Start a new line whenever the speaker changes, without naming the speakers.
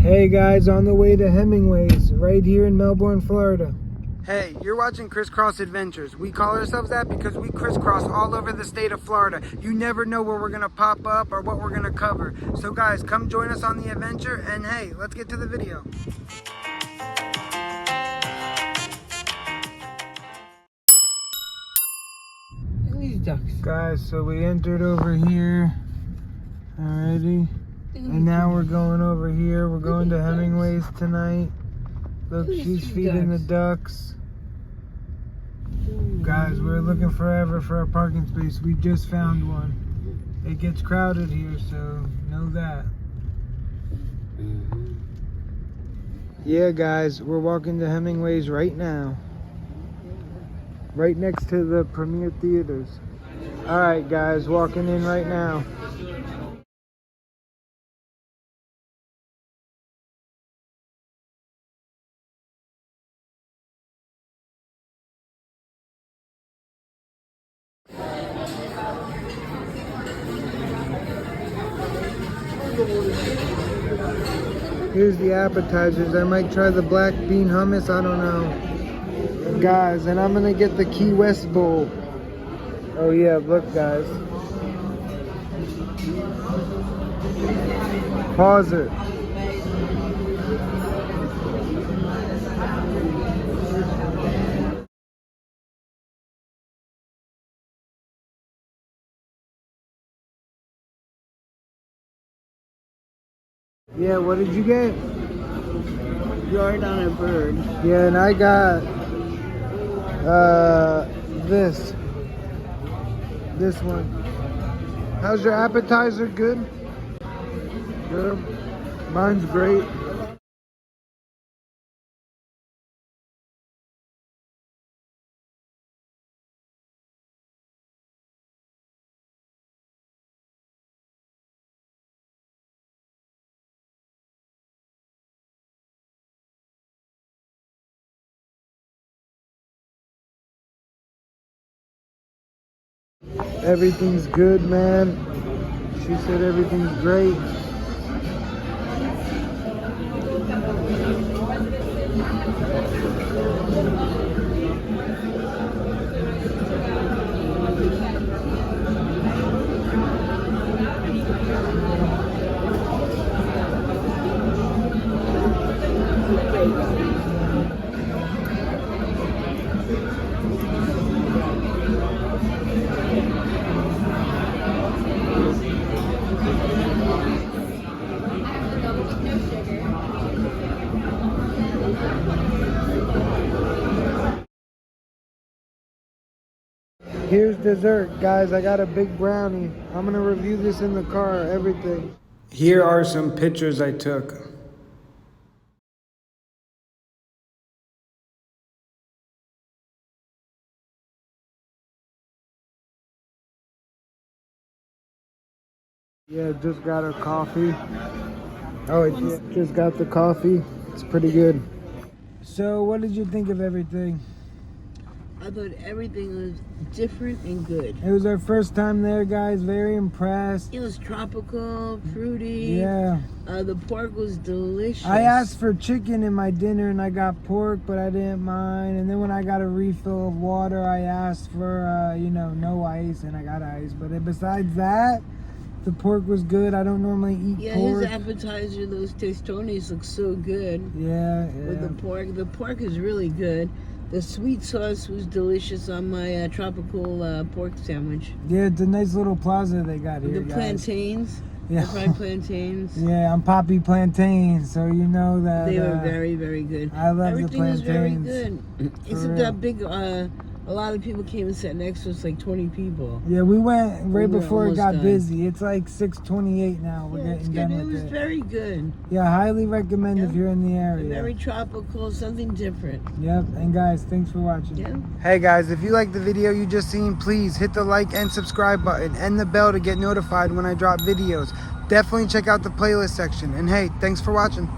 Hey guys, on the way to Hemingway's right here in Melbourne, Florida. Hey, you're watching Crisscross Adventures. We call ourselves that because we crisscross all over the state of Florida. You never know where we're gonna pop up or what we're gonna cover. So guys, come join us on the adventure, and hey, let's get to the video.
These ducks.
Guys, so we entered over here already. And now we're going over here. We're going to Hemingway's tonight. Look, she's feeding the ducks. Guys, we're looking forever for a parking space. We just found one. It gets crowded here, so know that. Yeah, guys, we're walking to Hemingway's right now. Right next to the Premier Theaters. Alright, guys, walking in right now. Here's the appetizers. I might try the black bean hummus. I don't know. Guys, and I'm gonna get the Key West bowl. Oh yeah, look guys. Pause it. Yeah, what did you get?
Yard on a bird.
Yeah, and I got this one. How's your appetizer? Good? Good. Mine's great. Everything's good, man. She said everything's great. Here's dessert, guys. I got a big brownie. I'm gonna review this in the car, everything. Here are some pictures I took. Yeah, just got a coffee. Oh, yeah, just got the coffee. It's pretty good. So, what did you think of everything?
I thought everything was different and good.
It was our first time there, guys. Very impressed.
It was tropical, fruity.
Yeah.
The pork was delicious.
I asked for chicken in my dinner and I got pork, but I didn't mind. And then when I got a refill of water, I asked for, no ice, and I got ice. But besides that, the pork was good. I don't normally eat pork.
His appetizer, those tostones look so good.
Yeah.
With the pork. The pork is really good. The sweet sauce was delicious on my tropical pork sandwich.
Yeah, it's a nice little plaza they got here,
The plantains.
Yeah.
The fried plantains.
Yeah, I'm Poppy Plantains, so you know that.
They were very, very good.
I love
Everything
the
was very
plantains.
good. Except that big, a lot of people came and sat next to us, like 20 people.
Yeah, we went right
We were
before it got
almost done.
busy. It's like 6:28 now. We're
Yeah, it's
getting
good.
done
It
with
was
it.
very good.
Yeah, highly recommend if you're in the area.
Very tropical, something different.
Yep, and guys, thanks for watching.
Yeah.
Hey guys, if you like the video you just seen, please hit the like and subscribe button and the bell to get notified when I drop videos. Definitely check out the playlist section. And hey, thanks for watching.